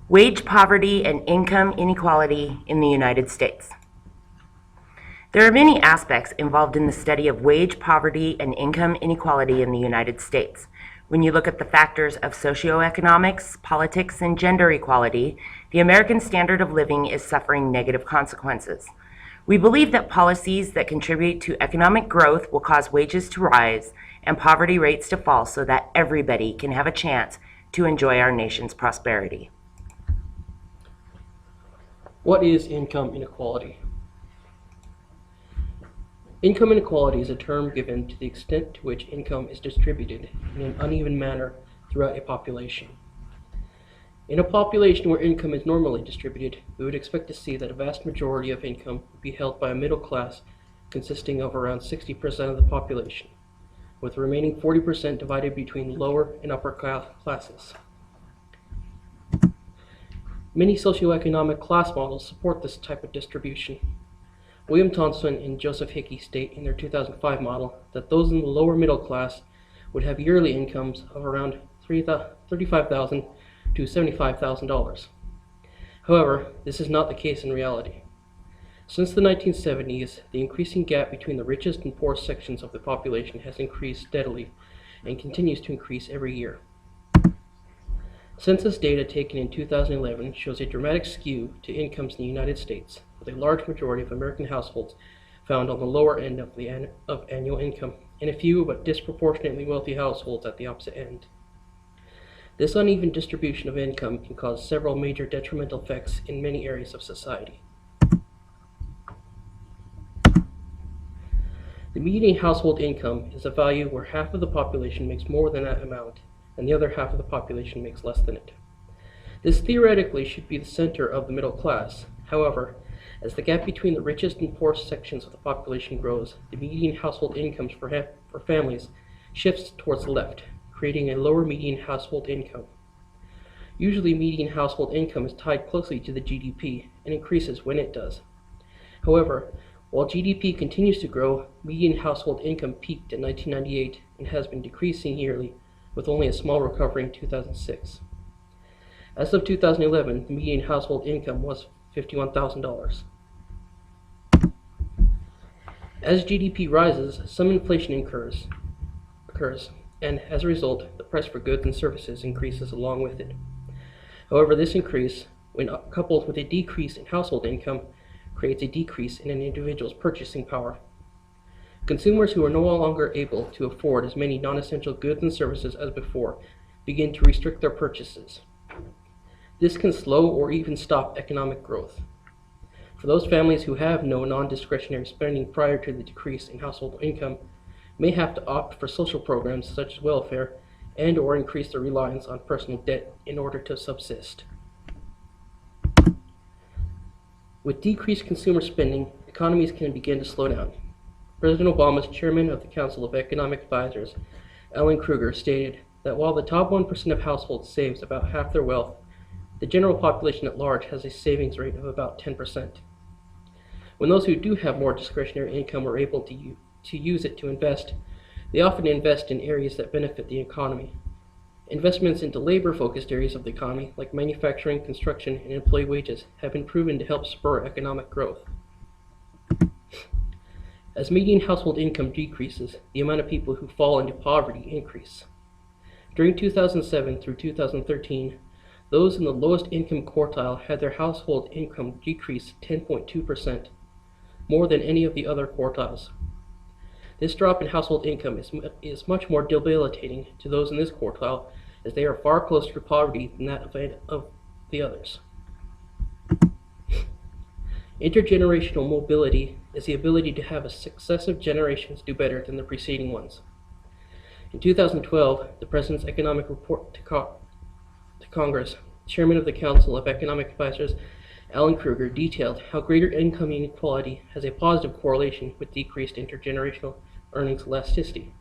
Wage poverty and income inequality in the United States. There are many aspects involved in the study of wage poverty and income inequality in the United States. When you look at the factors of socioeconomics, politics, and gender equality, the American standard of living is suffering negative consequences. We believe that policies that contribute to economic growth will cause wages to rise and poverty rates to fall so that everybody can have a chance to enjoy our nation's prosperity. What is income inequality? Income inequality is a term given to the extent to which income is distributed in an uneven manner throughout a population. In a population where income is normally distributed, we would expect to see that a vast majority of income would be held by a middle class consisting of around 60% of the population, with the remaining 40% divided between lower and upper classes. Many socioeconomic class models support this type of distribution. William Thompson and Joseph Hickey state in their 2005 model that those in the lower middle class would have yearly incomes of around $35,000 to $75,000. However, this is not the case in reality. Since the 1970s, the increasing gap between the richest and poorest sections of the population has increased steadily and continues to increase every year. Census data taken in 2011 shows a dramatic skew to incomes in the United States, with a large majority of American households found on the lower end of annual income, and a few but disproportionately wealthy households at the opposite end. This uneven distribution of income can cause several major detrimental effects in many areas of society. The median household income is a value where half of the population makes more than that amount, and the other half of the population makes less than it. This theoretically should be the center of the middle class. However, as the gap between the richest and poorest sections of the population grows, the median household incomes for families shifts towards the left, creating a lower median household income. Usually, median household income is tied closely to the GDP and increases when it does. However, while GDP continues to grow, median household income peaked in 1998 and has been decreasing yearly, with only a small recovery in 2006. As of 2011, the median household income was $51,000. As GDP rises, some inflation occurs, and as a result, the price for goods and services increases along with it. However, this increase, when coupled with a decrease in household income, creates a decrease in an individual's purchasing power. Consumers who are no longer able to afford as many non-essential goods and services as before begin to restrict their purchases. This can slow or even stop economic growth. For those families who have no non-discretionary spending prior to the decrease in household income, may have to opt for social programs such as welfare and/or increase their reliance on personal debt in order to subsist. With decreased consumer spending, economies can begin to slow down. President Obama's chairman of the Council of Economic Advisors, Alan Krueger, stated that while the top 1% of households saves about half their wealth, the general population at large has a savings rate of about 10%. When those who do have more discretionary income are able to use it to invest, they often invest in areas that benefit the economy. Investments into labor-focused areas of the economy, like manufacturing, construction, and employee wages, have been proven to help spur economic growth. As median household income decreases, the amount of people who fall into poverty increase. During 2007 through 2013, those in the lowest income quartile had their household income decrease 10.2%, more than any of the other quartiles. This drop in household income is much more debilitating to those in this quartile, as they are far closer to poverty than that of the others. Intergenerational mobility is the ability to have successive generations do better than the preceding ones. In 2012, the President's Economic Report to Congress, Chairman of the Council of Economic Advisors, Alan Krueger, detailed how greater income inequality has a positive correlation with decreased intergenerational earnings elasticity.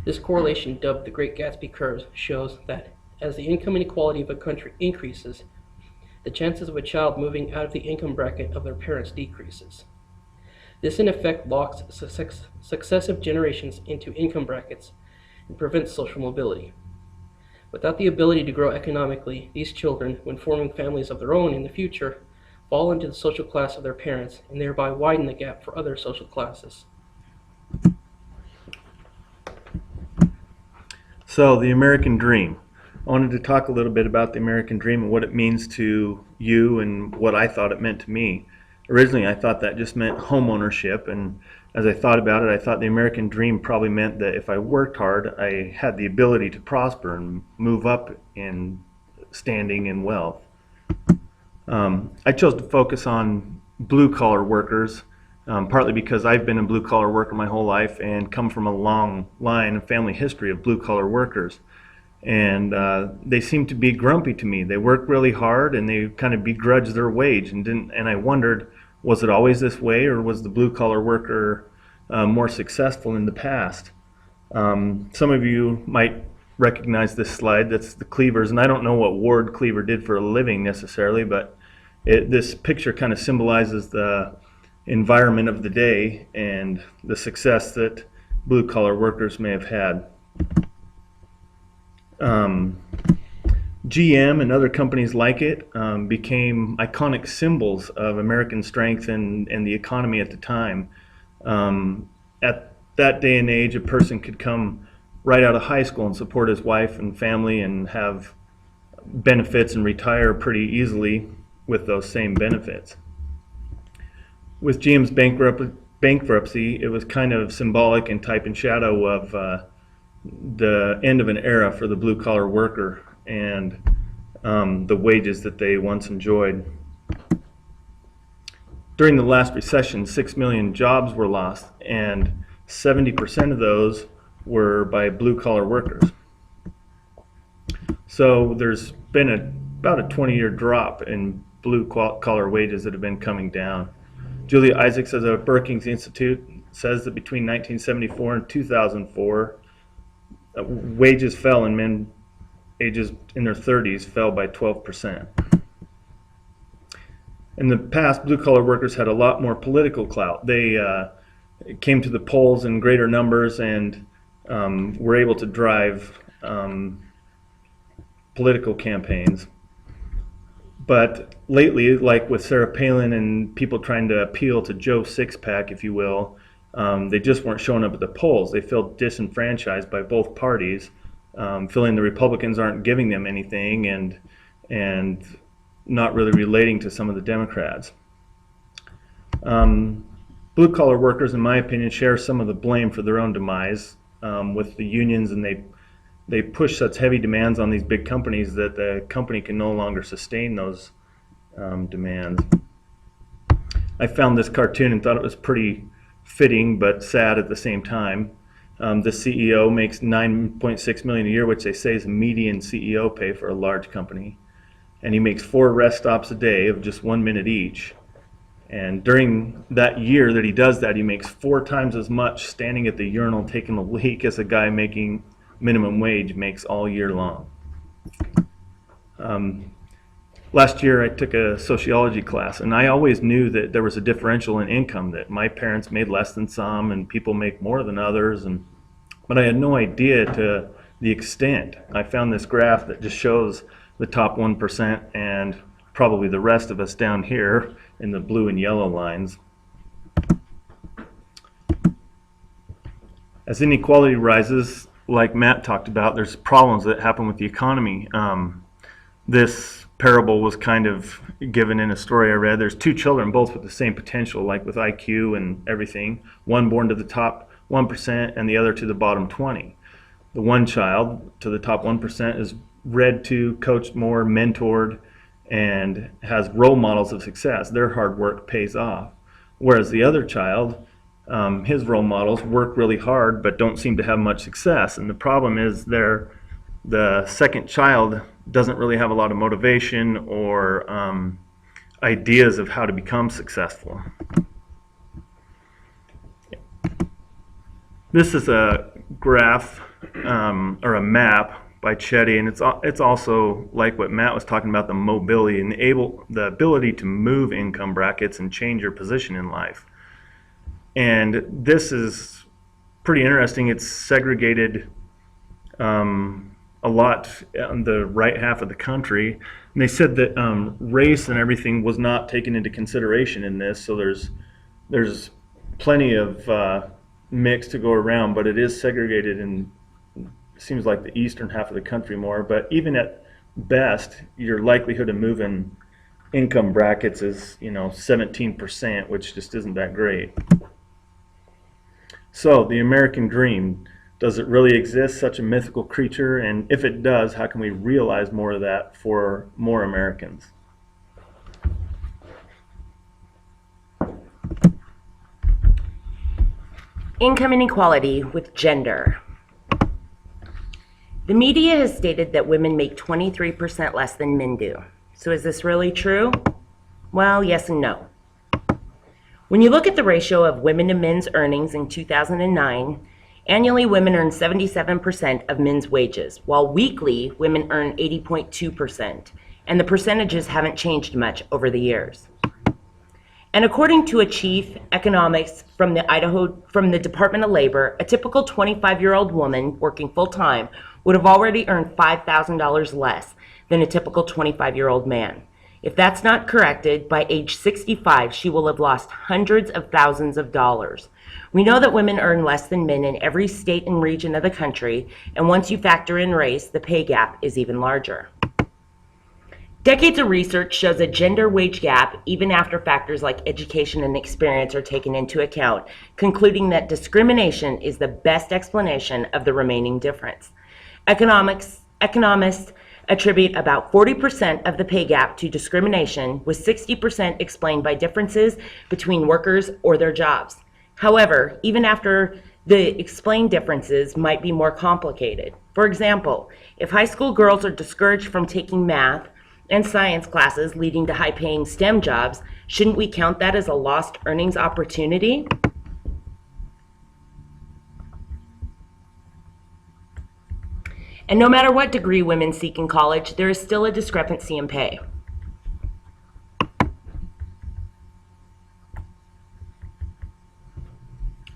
This correlation, dubbed the Great Gatsby curve, shows that as the income inequality of a country increases, the chances of a child moving out of the income bracket of their parents decreases. This in effect locks successive generations into income brackets and prevents social mobility. Without the ability to grow economically, these children, when forming families of their own in the future, fall into the social class of their parents and thereby widen the gap for other social classes. So, the American Dream. I wanted to talk a little bit about the American Dream and what it means to you and what I thought it meant to me. Originally, I thought that just meant home ownership, and as I thought about it, I thought the American Dream probably meant that if I worked hard, I had the ability to prosper and move up in standing and wealth. I chose to focus on blue-collar workers, partly because I've been a blue-collar worker my whole life and come from a long line of family history of blue-collar workers. And they seemed to be grumpy to me. They worked really hard and they kind of begrudged their wage, and I wondered, was it always this way, or was the blue-collar worker more successful in the past? Some of you might recognize this slide. That's the Cleavers, and I don't know what Ward Cleaver did for a living necessarily, but this picture kind of symbolizes the environment of the day and the success that blue-collar workers may have had. GM and other companies like it became iconic symbols of American strength and the economy at the time. At that day and age, a person could come right out of high school and support his wife and family and have benefits and retire pretty easily with those same benefits. With GM's bankruptcy, it was kind of symbolic and type and shadow of the end of an era for the blue-collar worker and the wages that they once enjoyed. During the last recession, 6 million jobs were lost, and 70% of those were by blue-collar workers. So there's been about a 20-year drop in blue-collar wages that have been coming down. Julia Isaacs of the Brookings Institute says that between 1974 and 2004, wages fell in men ages in their 30s fell by 12%. In the past, blue-collar workers had a lot more political clout. They came to the polls in greater numbers and were able to drive political campaigns. But lately, like with Sarah Palin and people trying to appeal to Joe Sixpack, if you will, they just weren't showing up at the polls. They felt disenfranchised by both parties, feeling the Republicans aren't giving them anything and not really relating to some of the Democrats. Blue-collar workers, in my opinion, share some of the blame for their own demise with the unions, and they push such heavy demands on these big companies that the company can no longer sustain those demands. I found this cartoon and thought it was pretty fitting but sad at the same time. The CEO makes $9.6 million a year, which they say is a median CEO pay for a large company. And he makes 4 rest stops a day of just 1 minute each. And during that year that he does that, he makes 4 times as much standing at the urinal taking a leak as a guy making minimum wage makes all year long. Last year I took a sociology class, and I always knew that there was a differential in income, that my parents made less than some and people make more than others, but I had no idea to the extent. I found this graph that just shows the top 1% and probably the rest of us down here in the blue and yellow lines. As inequality rises, like Matt talked about, there's problems that happen with the economy. This parable was kind of given in a story I read. There's 2 children, both with the same potential, like with IQ and everything. One born to the top 1% and the other to the bottom 20. The one child to the top 1% is read to, coached more, mentored, and has role models of success. Their hard work pays off. Whereas the other child, his role models work really hard but don't seem to have much success. And the problem is the second child doesn't really have a lot of motivation or ideas of how to become successful. This is a graph or a map by Chetty, and it's also like what Matt was talking about, the mobility and the ability to move income brackets and change your position in life. And this is pretty interesting. It's segregated a lot on the right half of the country. And they said that race and everything was not taken into consideration in this. So there's plenty of mix to go around, but it is segregated in, seems like the eastern half of the country more. But even at best, your likelihood of moving income brackets is 17%, which just isn't that great. So the American dream, does it really exist, such a mythical creature? And if it does, how can we realize more of that for more Americans? Income inequality with gender. The media has stated that women make 23% less than men do. So is this really true? Well, yes and no. When you look at the ratio of women to men's earnings in 2009, annually women earn 77% of men's wages, while weekly women earn 80.2%, and the percentages haven't changed much over the years. And according to a chief economics from the Department of Labor, a typical 25-year-old woman working full-time would have already earned $5,000 less than a typical 25-year-old man. If that's not corrected, by age 65, she will have lost hundreds of thousands of dollars. We know that women earn less than men in every state and region of the country, and once you factor in race, the pay gap is even larger. Decades of research shows a gender wage gap even after factors like education and experience are taken into account, concluding that discrimination is the best explanation of the remaining difference. Economists attribute about 40% of the pay gap to discrimination, with 60% explained by differences between workers or their jobs. However, even after the explained differences might be more complicated. For example, if high school girls are discouraged from taking math and science classes leading to high-paying STEM jobs, shouldn't we count that as a lost earnings opportunity? And no matter what degree women seek in college, there is still a discrepancy in pay.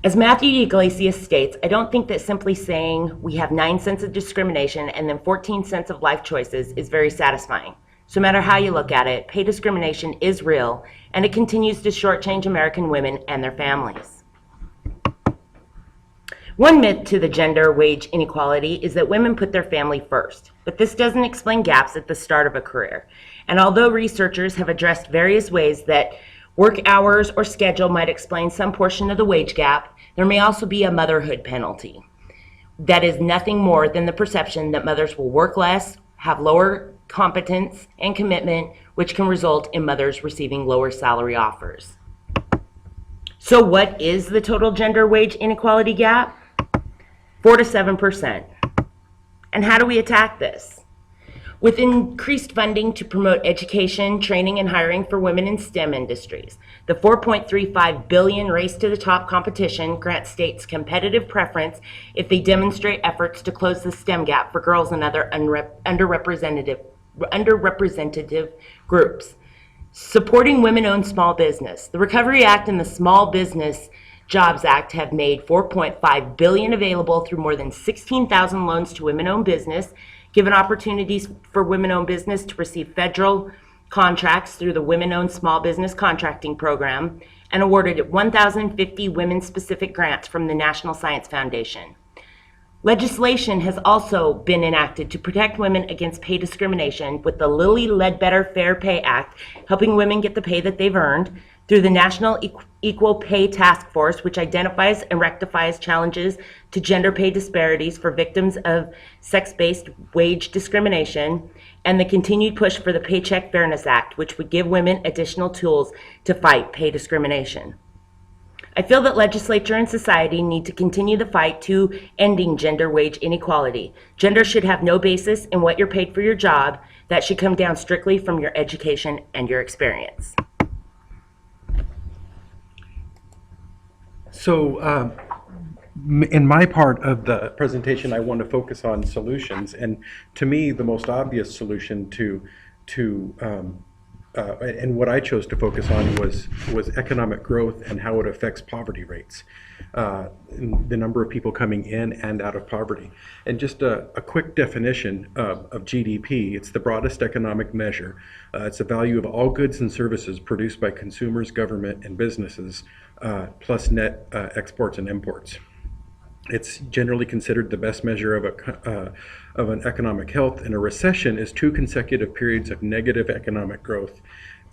As Matthew Iglesias states, I don't think that simply saying we have 9 cents of discrimination and then 14 cents of life choices is very satisfying. So no matter how you look at it, pay discrimination is real, and it continues to shortchange American women and their families. One myth to the gender wage inequality is that women put their family first, but this doesn't explain gaps at the start of a career. And although researchers have addressed various ways that work hours or schedule might explain some portion of the wage gap, there may also be a motherhood penalty. That is nothing more than the perception that mothers will work less, have lower competence and commitment, which can result in mothers receiving lower salary offers. So what is the total gender wage inequality gap? 4 to 7%. And how do we attack this? With increased funding to promote education, training, and hiring for women in STEM industries. The $4.35 billion Race to the Top competition grants states competitive preference if they demonstrate efforts to close the STEM gap for girls and other underrepresented groups. Supporting women-owned small business. The Recovery Act and the Small Business Jobs Act have made $4.5 billion available through more than 16,000 loans to women-owned business, given opportunities for women-owned business to receive federal contracts through the Women-Owned Small Business Contracting Program, and awarded 1,050 women-specific grants from the National Science Foundation. Legislation has also been enacted to protect women against pay discrimination with the Lilly Ledbetter Fair Pay Act, helping women get the pay that they've earned, through the National Equal Pay Task Force, which identifies and rectifies challenges to gender pay disparities for victims of sex-based wage discrimination, and the continued push for the Paycheck Fairness Act, which would give women additional tools to fight pay discrimination. I feel that legislature and society need to continue the fight to ending gender wage inequality. Gender should have no basis in what you're paid for your job. That should come down strictly from your education and your experience. So in my part of the presentation, I want to focus on solutions. And to me, the most obvious solution to and what I chose to focus on was economic growth and how it affects poverty rates, the number of people coming in and out of poverty. And just a quick definition of GDP, it's the broadest economic measure. It's the value of all goods and services produced by consumers, government, and businesses, plus net exports and imports. It's generally considered the best measure of an economic health, and a recession is 2 consecutive periods of negative economic growth.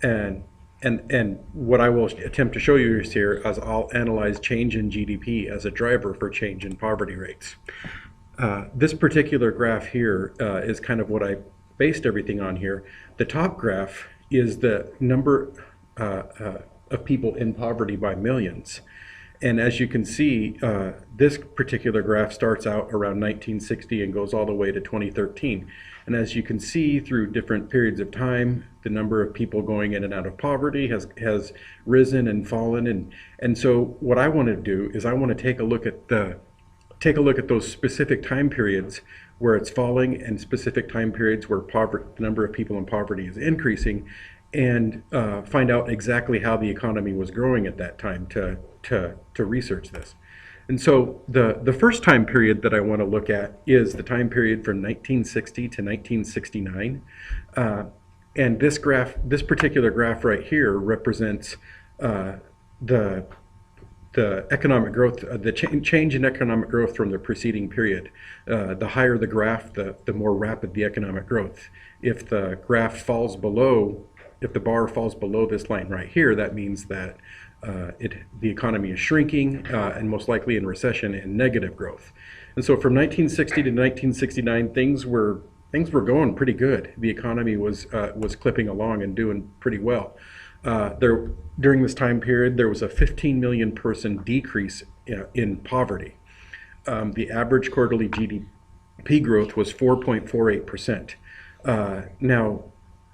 And what I will attempt to show you is here as I'll analyze change in GDP as a driver for change in poverty rates. This particular graph here is kind of what I based everything on here. The top graph is the number of people in poverty by millions. And as you can see, this particular graph starts out around 1960 and goes all the way to 2013. And as you can see, through different periods of time, the number of people going in and out of poverty has risen and fallen. And so what I want to do is I want to take a look at those specific time periods where it's falling and specific time periods where the number of people in poverty is increasing, and find out exactly how the economy was growing at that time to research this. And so the first time period that I want to look at is the time period from 1960 to 1969. And this particular graph right here represents the economic growth, the change in economic growth from the preceding period. The higher the graph, the more rapid the economic growth. If the bar falls below this line right here, that means that the economy is shrinking and most likely in recession and negative growth. And so from 1960 to 1969, things were going pretty good. The economy was clipping along and doing pretty well. During this time period, there was a 15 million person decrease in poverty. The average quarterly GDP growth was 4.48%. Now,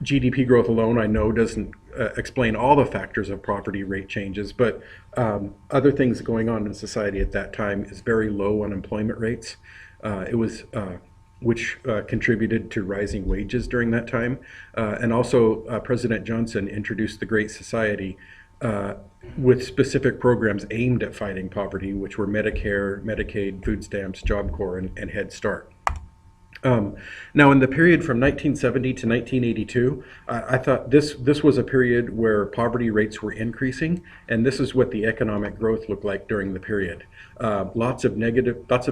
GDP growth alone, I know, doesn't explain all the factors of poverty rate changes, but other things going on in society at that time is very low unemployment rates. Which contributed to rising wages during that time. And also, President Johnson introduced the Great Society with specific programs aimed at fighting poverty, which were Medicare, Medicaid, food stamps, Job Corps, and Head Start. Now, in the period from 1970 to 1982, I thought this was a period where poverty rates were increasing, and this is what the economic growth looked like during the period. Lots of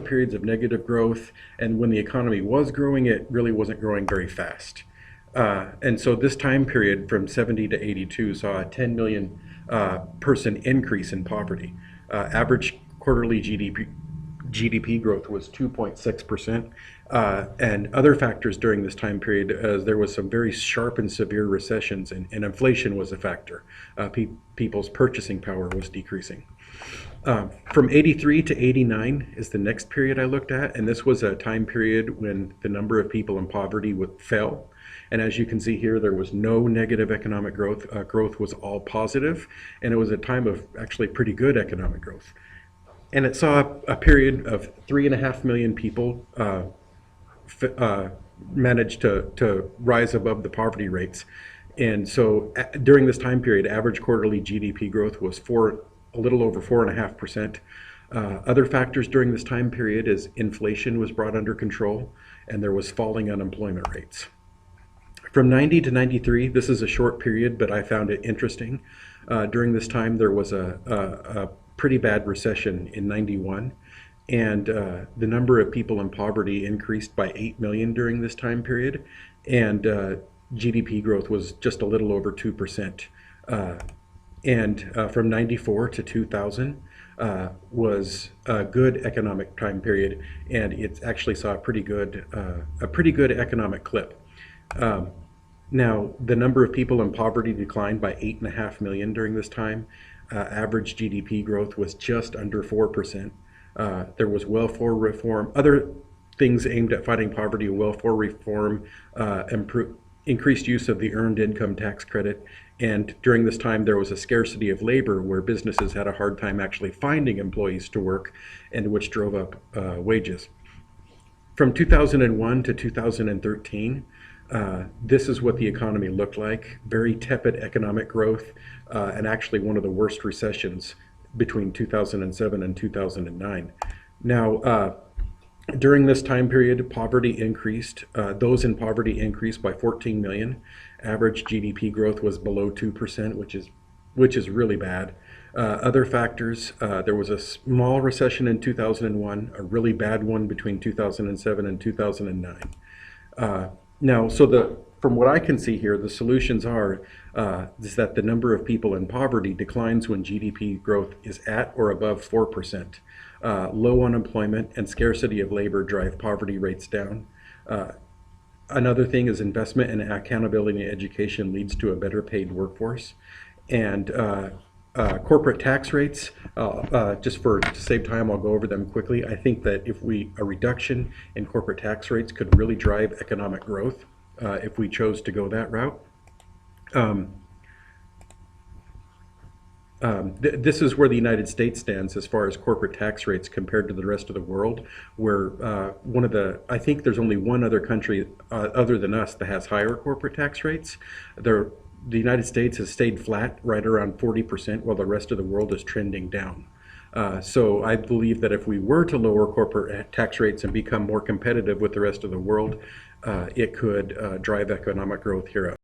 periods of negative growth, and when the economy was growing, it really wasn't growing very fast. And so this time period from 70 to 82 saw a 10 million person increase in poverty. Average quarterly GDP growth was 2.6%. And other factors during this time period, as there was some very sharp and severe recessions, and inflation was a factor. People's purchasing power was decreasing. From 83 to 89 is the next period I looked at, and this was a time period when the number of people in poverty fell. And as you can see here, there was no negative economic growth. Growth was all positive, and it was a time of actually pretty good economic growth. And it saw a period of 3.5 million people managed to rise above the poverty rates. And so during this time period, average quarterly GDP growth was a little over 4.5%. Other factors during this time period is inflation was brought under control, and there was falling unemployment rates. From 90 to 93, this is a short period, but I found it interesting. During this time, there was a pretty bad recession in 91, and the number of people in poverty increased by 8 million during this time period, and GDP growth was just a little over 2%. And from 94 to 2000 was a good economic time period, and it actually saw a pretty good economic clip. Now, the number of people in poverty declined by 8.5 million during this time. Average GDP growth was just under 4%. There was welfare reform, other things aimed at fighting poverty, welfare reform, increased use of the earned income tax credit. And during this time, there was a scarcity of labor where businesses had a hard time actually finding employees to work, and which drove up wages. From 2001 to 2013, This is what the economy looked like. Very tepid economic growth, and actually one of the worst recessions between 2007 and 2009. Now, during this time period, poverty increased. Those in poverty increased by 14 million. Average GDP growth was below 2%, which is really bad. Other factors, there was a small recession in 2001, a really bad one between 2007 and 2009. Now, from what I can see here, the solutions are is that the number of people in poverty declines when GDP growth is at or above 4%. Low unemployment and scarcity of labor drive poverty rates down. Another thing is investment in accountability and education leads to a better paid workforce. And corporate tax rates, just to save time, I'll go over them quickly. I think that a reduction in corporate tax rates could really drive economic growth if we chose to go that route. This is where the United States stands as far as corporate tax rates compared to the rest of the world, where I think there's only one other country other than us that has higher corporate tax rates. The United States has stayed flat right around 40%, while the rest of the world is trending down. So I believe that if we were to lower corporate tax rates and become more competitive with the rest of the world, it could drive economic growth here at